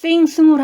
생 21.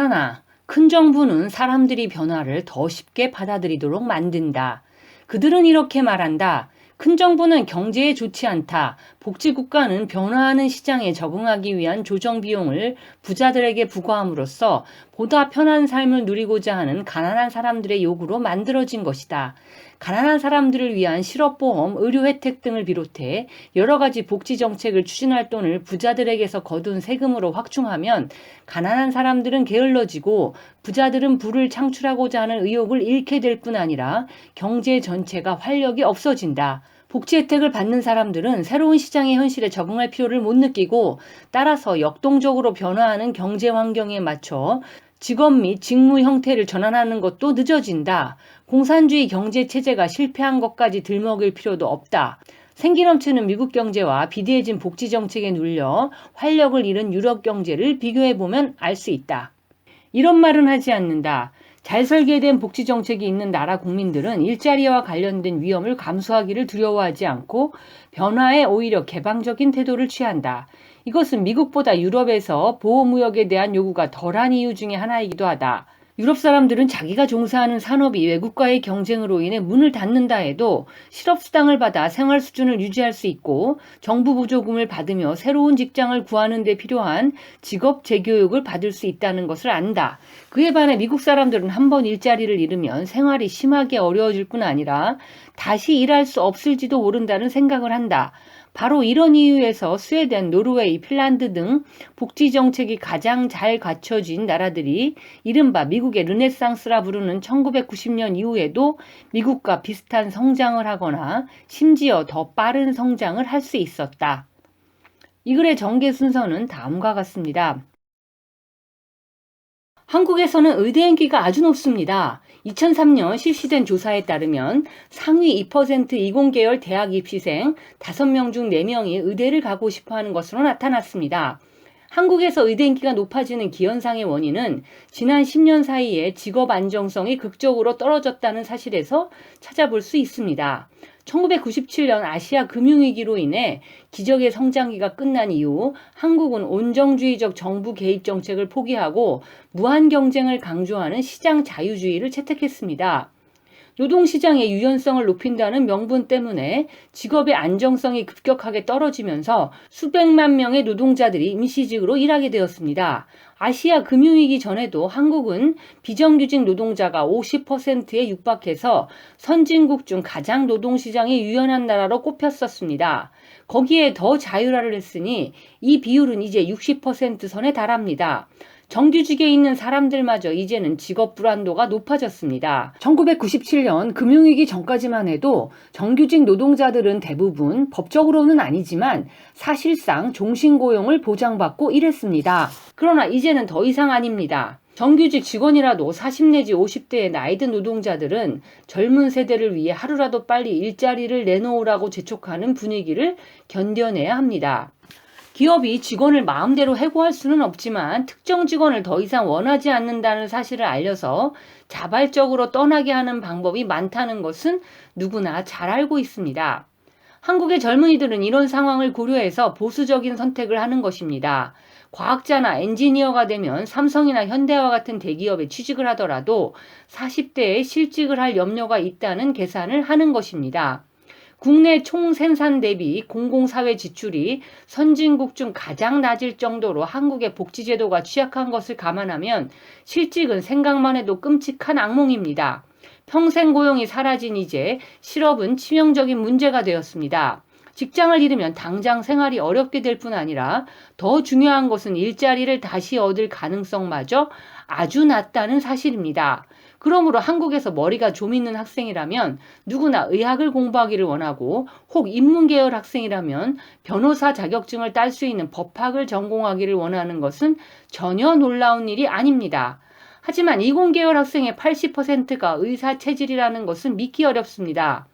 큰 정부는 사람들이 변화를 더 쉽게 받아들이도록 만든다. 그들은 이렇게 말한다. 큰 정부는 경제에 좋지 않다. 복지국가는 변화하는 시장에 적응하기 위한 조정 비용을 부자들에게 부과함으로써 보다 편한 삶을 누리고자 하는 가난한 사람들의 요구로 만들어진 것이다. 가난한 사람들을 위한 실업보험, 의료 혜택 등을 비롯해 여러 가지 복지 정책을 추진할 돈을 부자들에게서 거둔 세금으로 확충하면 가난한 사람들은 게을러지고 부자들은 부를 창출하고자 하는 의욕을 잃게 될 뿐 아니라 경제 전체가 활력이 없어진다. 복지 혜택을 받는 사람들은 새로운 시장의 현실에 적응할 필요를 못 느끼고 따라서 역동적으로 변화하는 경제 환경에 맞춰 직업 및 직무 형태를 전환하는 것도 늦어진다. 공산주의 경제 체제가 실패한 것까지 들먹일 필요도 없다. 생기 넘치는 미국 경제와 비대해진 복지 정책에 눌려 활력을 잃은 유럽 경제를 비교해보면 알 수 있다. 이런 말은 하지 않는다. 잘 설계된 복지 정책이 있는 나라 국민들은 일자리와 관련된 위험을 감수하기를 두려워하지 않고 변화에 오히려 개방적인 태도를 취한다. 이것은 미국보다 유럽에서 보호무역에 대한 요구가 덜한 이유 중에 하나이기도 하다. 유럽 사람들은 자기가 종사하는 산업이 외국과의 경쟁으로 인해 문을 닫는다 해도 실업수당을 받아 생활 수준을 유지할 수 있고 정부 보조금을 받으며 새로운 직장을 구하는 데 필요한 직업 재교육을 받을 수 있다는 것을 안다. 그에 반해 미국 사람들은 한번 일자리를 잃으면 생활이 심하게 어려워질 뿐 아니라 다시 일할 수 없을지도 모른다는 생각을 한다. 바로 이런 이유에서 스웨덴, 노르웨이, 핀란드 등 복지 정책이 가장 잘 갖춰진 나라들이 이른바 미국의 르네상스라 부르는 1990년 이후에도 미국과 비슷한 성장을 하거나 심지어 더 빠른 성장을 할 수 있었다. 이 글의 전개 순서는 다음과 같습니다. 한국에서는 의대 인기가 아주 높습니다. 2003년 실시된 조사에 따르면 상위 2% 이공계열 대학 입시생 5명 중 4명이 의대를 가고 싶어하는 것으로 나타났습니다. 한국에서 의대 인기가 높아지는 기현상의 원인은 지난 10년 사이에 직업 안정성이 극적으로 떨어졌다는 사실에서 찾아볼 수 있습니다. 1997년 아시아 금융위기로 인해 기적의 성장기가 끝난 이후 한국은 온정주의적 정부 개입 정책을 포기하고 무한 경쟁을 강조하는 시장 자유주의를 채택했습니다. 노동시장의 유연성을 높인다는 명분 때문에 직업의 안정성이 급격하게 떨어지면서 수백만 명의 노동자들이 임시직으로 일하게 되었습니다. 아시아 금융위기 전에도 한국은 비정규직 노동자가 50%에 육박해서 선진국 중 가장 노동시장이 유연한 나라로 꼽혔었습니다. 거기에 더 자율화를 했으니 이 비율은 이제 60% 선에 달합니다. 정규직에 있는 사람들마저 이제는 직업 불안도가 높아졌습니다. 1997년 금융위기 전까지만 해도 정규직 노동자들은 대부분 법적으로는 아니지만 사실상 종신고용을 보장받고 일했습니다. 그러나 이제는 더 이상 아닙니다. 정규직 직원이라도 40 내지 50대의 나이든 노동자들은 젊은 세대를 위해 하루라도 빨리 일자리를 내놓으라고 재촉하는 분위기를 견뎌내야 합니다. 기업이 직원을 마음대로 해고할 수는 없지만 특정 직원을 더 이상 원하지 않는다는 사실을 알려서 자발적으로 떠나게 하는 방법이 많다는 것은 누구나 잘 알고 있습니다. 한국의 젊은이들은 이런 상황을 고려해서 보수적인 선택을 하는 것입니다. 과학자나 엔지니어가 되면 삼성이나 현대와 같은 대기업에 취직을 하더라도 40대에 실직을 할 염려가 있다는 계산을 하는 것입니다. 국내 총생산 대비 공공사회 지출이 선진국 중 가장 낮을 정도로 한국의 복지제도가 취약한 것을 감안하면 실직은 생각만 해도 끔찍한 악몽입니다. 평생 고용이 사라진 이제 실업은 치명적인 문제가 되었습니다. 직장을 잃으면 당장 생활이 어렵게 될 뿐 아니라 더 중요한 것은 일자리를 다시 얻을 가능성마저 아주 낮다는 사실입니다. 그러므로 한국에서 머리가 좀 있는 학생이라면 누구나 의학을 공부하기를 원하고 혹 인문계열 학생이라면 변호사 자격증을 딸 수 있는 법학을 전공하기를 원하는 것은 전혀 놀라운 일이 아닙니다. 하지만 이공계열 학생의 80%가 의사 체질이라는 것은 믿기 어렵습니다.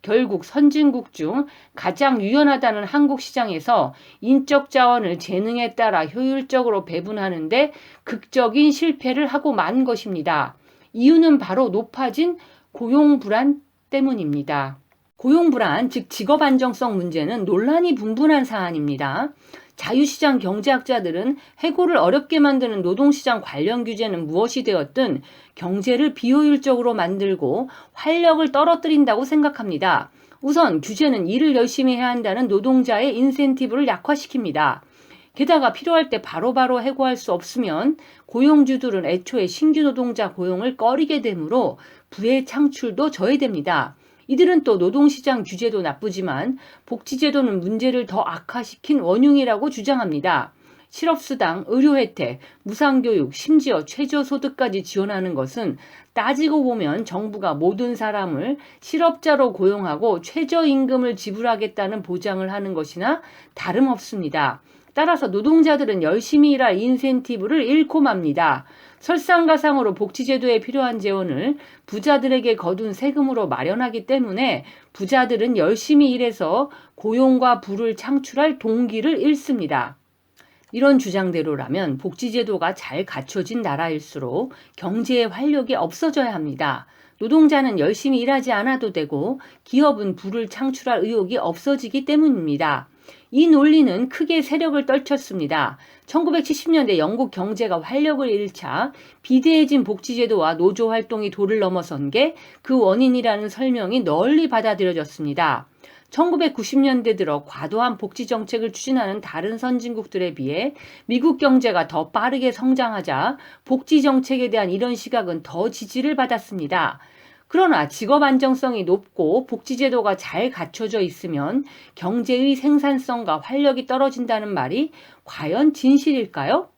결국 선진국 중 가장 유연하다는 한국 시장에서 인적 자원을 재능에 따라 효율적으로 배분하는데 극적인 실패를 하고 만 것입니다. 이유는 바로 높아진 고용불안 때문입니다. 고용불안, 즉 직업 안정성 문제는 논란이 분분한 사안입니다. 자유시장 경제학자들은 해고를 어렵게 만드는 노동시장 관련 규제는 무엇이 되었든 경제를 비효율적으로 만들고 활력을 떨어뜨린다고 생각합니다. 우선 규제는 일을 열심히 해야 한다는 노동자의 인센티브를 약화시킵니다. 게다가 필요할 때 바로바로 해고할 수 없으면 고용주들은 애초에 신규 노동자 고용을 꺼리게 되므로 부의 창출도 저해됩니다. 이들은 또 노동시장 규제도 나쁘지만 복지제도는 문제를 더 악화시킨 원흉이라고 주장합니다. 실업수당, 의료혜택, 무상교육, 심지어 최저소득까지 지원하는 것은 따지고 보면 정부가 모든 사람을 실업자로 고용하고 최저임금을 지불하겠다는 보장을 하는 것이나 다름없습니다. 따라서 노동자들은 열심히 일할 인센티브를 잃고 맙니다. 설상가상으로 복지제도에 필요한 재원을 부자들에게 거둔 세금으로 마련하기 때문에 부자들은 열심히 일해서 고용과 부를 창출할 동기를 잃습니다. 이런 주장대로라면 복지제도가 잘 갖춰진 나라일수록 경제의 활력이 없어져야 합니다. 노동자는 열심히 일하지 않아도 되고 기업은 부를 창출할 의욕이 없어지기 때문입니다. 이 논리는 크게 세력을 떨쳤습니다. 1970년대 영국 경제가 활력을 잃자 비대해진 복지제도와 노조 활동이 도를 넘어선 게 그 원인이라는 설명이 널리 받아들여졌습니다. 1990년대 들어 과도한 복지 정책을 추진하는 다른 선진국들에 비해 미국 경제가 더 빠르게 성장하자 복지 정책에 대한 이런 시각은 더 지지를 받았습니다. 그러나 직업 안정성이 높고 복지제도가 잘 갖춰져 있으면 경제의 생산성과 활력이 떨어진다는 말이 과연 진실일까요?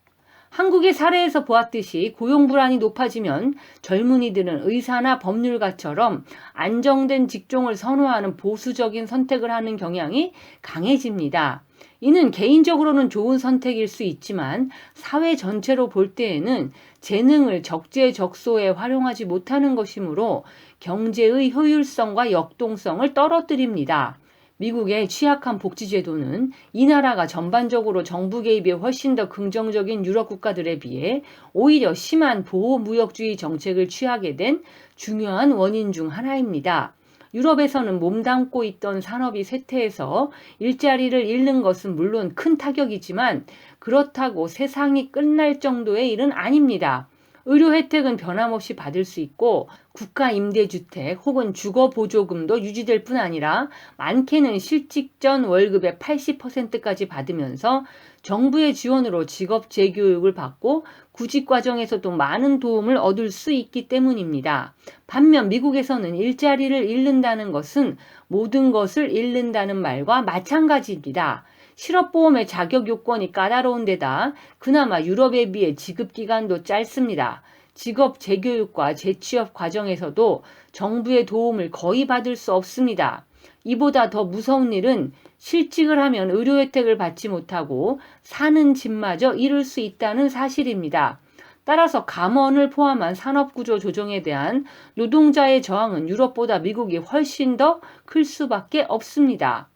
한국의 사례에서 보았듯이 고용 불안이 높아지면 젊은이들은 의사나 법률가처럼 안정된 직종을 선호하는 보수적인 선택을 하는 경향이 강해집니다. 이는 개인적으로는 좋은 선택일 수 있지만 사회 전체로 볼 때에는 재능을 적재적소에 활용하지 못하는 것이므로 경제의 효율성과 역동성을 떨어뜨립니다. 미국의 취약한 복지제도는 이 나라가 전반적으로 정부 개입이 훨씬 더 긍정적인 유럽 국가들에 비해 오히려 심한 보호무역주의 정책을 취하게 된 중요한 원인 중 하나입니다. 유럽에서는 몸담고 있던 산업이 쇠퇴해서 일자리를 잃는 것은 물론 큰 타격이지만 그렇다고 세상이 끝날 정도의 일은 아닙니다. 의료 혜택은 변함없이 받을 수 있고 국가 임대주택 혹은 주거보조금도 유지될 뿐 아니라 많게는 실직 전 월급의 80%까지 받으면서 정부의 지원으로 직업 재교육을 받고 구직 과정에서도 많은 도움을 얻을 수 있기 때문입니다. 반면 미국에서는 일자리를 잃는다는 것은 모든 것을 잃는다는 말과 마찬가지입니다. 실업보험의 자격 요건이 까다로운 데다 그나마 유럽에 비해 지급기간도 짧습니다. 직업 재교육과 재취업 과정에서도 정부의 도움을 거의 받을 수 없습니다. 이보다 더 무서운 일은 실직을 하면 의료 혜택을 받지 못하고 사는 집마저 잃을 수 있다는 사실입니다. 따라서 감원을 포함한 산업구조 조정에 대한 노동자의 저항은 유럽보다 미국이 훨씬 더 클 수밖에 없습니다.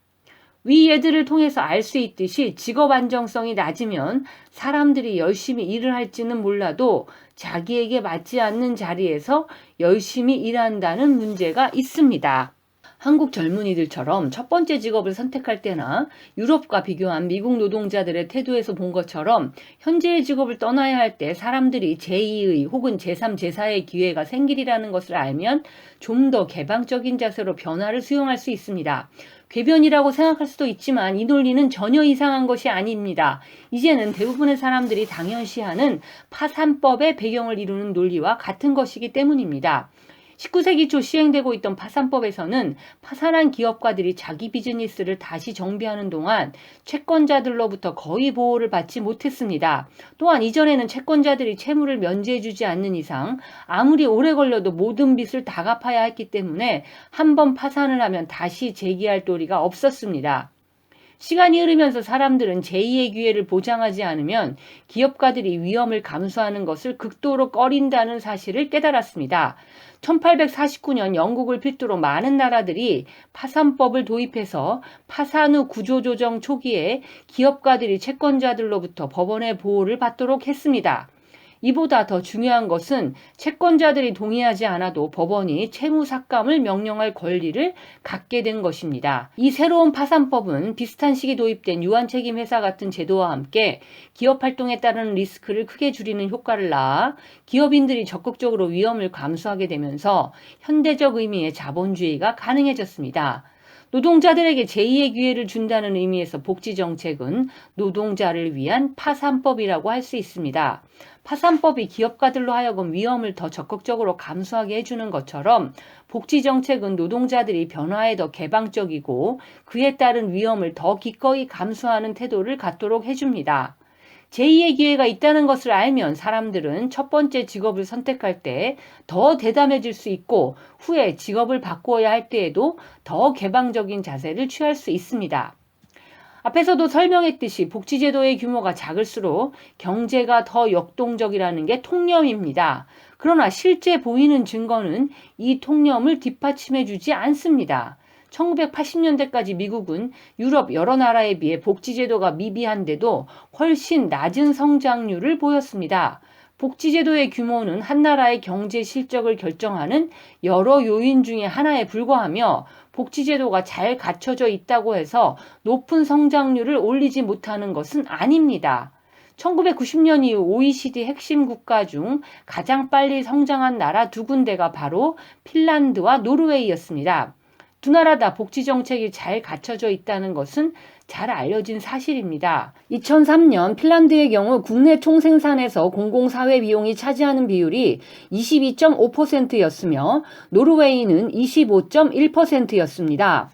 위 예들을 통해서 알 수 있듯이 직업 안정성이 낮으면 사람들이 열심히 일을 할지는 몰라도 자기에게 맞지 않는 자리에서 열심히 일한다는 문제가 있습니다. 한국 젊은이들처럼 첫 번째 직업을 선택할 때나 유럽과 비교한 미국 노동자들의 태도에서 본 것처럼 현재의 직업을 떠나야 할 때 사람들이 제2의 혹은 제3, 제4의 기회가 생기리라는 것을 알면 좀 더 개방적인 자세로 변화를 수용할 수 있습니다. 궤변이라고 생각할 수도 있지만 이 논리는 전혀 이상한 것이 아닙니다. 이제는 대부분의 사람들이 당연시하는 파산법의 배경을 이루는 논리와 같은 것이기 때문입니다. 19세기 초 시행되고 있던 파산법에서는 파산한 기업가들이 자기 비즈니스를 다시 정비하는 동안 채권자들로부터 거의 보호를 받지 못했습니다. 또한 이전에는 채권자들이 채무를 면제해주지 않는 이상 아무리 오래 걸려도 모든 빚을 다 갚아야 했기 때문에 한 번 파산을 하면 다시 재기할 도리가 없었습니다. 시간이 흐르면서 사람들은 제2의 기회를 보장하지 않으면 기업가들이 위험을 감수하는 것을 극도로 꺼린다는 사실을 깨달았습니다. 1849년 영국을 필두로 많은 나라들이 파산법을 도입해서 파산 후 구조조정 초기에 기업가들이 채권자들로부터 법원의 보호를 받도록 했습니다. 이보다 더 중요한 것은 채권자들이 동의하지 않아도 법원이 채무 삭감을 명령할 권리를 갖게 된 것입니다. 이 새로운 파산법은 비슷한 시기 도입된 유한책임 회사 같은 제도와 함께 기업 활동에 따른 리스크를 크게 줄이는 효과를 낳아 기업인들이 적극적으로 위험을 감수하게 되면서 현대적 의미의 자본주의가 가능해졌습니다. 노동자들에게 제2의 기회를 준다는 의미에서 복지정책은 노동자를 위한 파산법이라고 할 수 있습니다. 파산법이 기업가들로 하여금 위험을 더 적극적으로 감수하게 해주는 것처럼 복지정책은 노동자들이 변화에 더 개방적이고 그에 따른 위험을 더 기꺼이 감수하는 태도를 갖도록 해줍니다. 제2의 기회가 있다는 것을 알면 사람들은 첫 번째 직업을 선택할 때 더 대담해질 수 있고 후에 직업을 바꾸어야 할 때에도 더 개방적인 자세를 취할 수 있습니다. 앞에서도 설명했듯이 복지제도의 규모가 작을수록 경제가 더 역동적이라는 게 통념입니다. 그러나 실제 보이는 증거는 이 통념을 뒷받침해주지 않습니다. 1980년대까지 미국은 유럽 여러 나라에 비해 복지제도가 미비한데도 훨씬 낮은 성장률을 보였습니다. 복지제도의 규모는 한 나라의 경제 실적을 결정하는 여러 요인 중에 하나에 불과하며 복지제도가 잘 갖춰져 있다고 해서 높은 성장률을 올리지 못하는 것은 아닙니다. 1990년 이후 OECD 핵심 국가 중 가장 빨리 성장한 나라 두 군데가 바로 핀란드와 노르웨이였습니다. 두 나라 다 복지 정책이 잘 갖춰져 있다는 것은 잘 알려진 사실입니다. 2003년 핀란드의 경우 국내 총생산에서 공공사회 비용이 차지하는 비율이 22.5%였으며 노르웨이는 25.1%였습니다.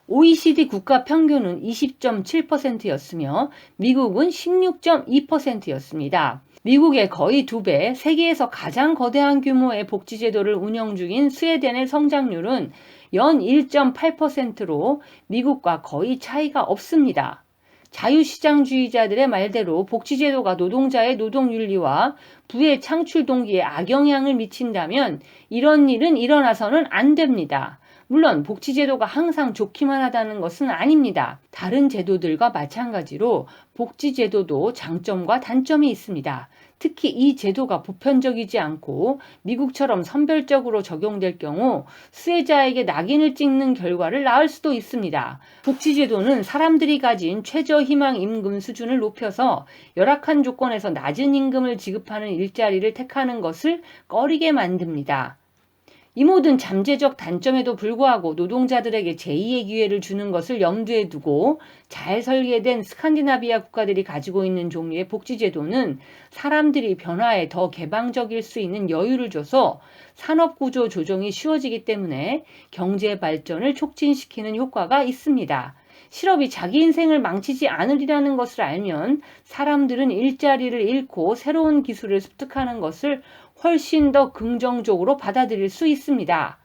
OECD 국가 평균은 20.7%였으며 미국은 16.2%였습니다. 미국의 거의 2배, 세계에서 가장 거대한 규모의 복지제도를 운영 중인 스웨덴의 성장률은 연 1.8%로 미국과 거의 차이가 없습니다. 자유시장주의자들의 말대로 복지제도가 노동자의 노동윤리와 부의 창출 동기에 악영향을 미친다면 이런 일은 일어나서는 안 됩니다. 물론 복지제도가 항상 좋기만 하다는 것은 아닙니다. 다른 제도들과 마찬가지로 복지제도도 장점과 단점이 있습니다. 특히 이 제도가 보편적이지 않고 미국처럼 선별적으로 적용될 경우 수혜자에게 낙인을 찍는 결과를 낳을 수도 있습니다. 복지제도는 사람들이 가진 최저희망 임금 수준을 높여서 열악한 조건에서 낮은 임금을 지급하는 일자리를 택하는 것을 꺼리게 만듭니다. 이 모든 잠재적 단점에도 불구하고 노동자들에게 제2의 기회를 주는 것을 염두에 두고 잘 설계된 스칸디나비아 국가들이 가지고 있는 종류의 복지제도는 사람들이 변화에 더 개방적일 수 있는 여유를 줘서 산업구조 조정이 쉬워지기 때문에 경제 발전을 촉진시키는 효과가 있습니다. 실업이 자기 인생을 망치지 않으리라는 것을 알면 사람들은 일자리를 잃고 새로운 기술을 습득하는 것을 훨씬 더 긍정적으로 받아들일 수 있습니다.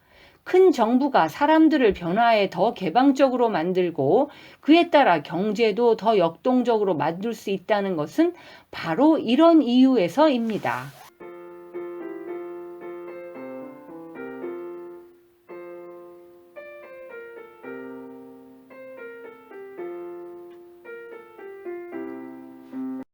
큰 정부가 사람들을 변화에 더 개방적으로 만들고 그에 따라 경제도 더 역동적으로 만들 수 있다는 것은 바로 이런 이유에서입니다.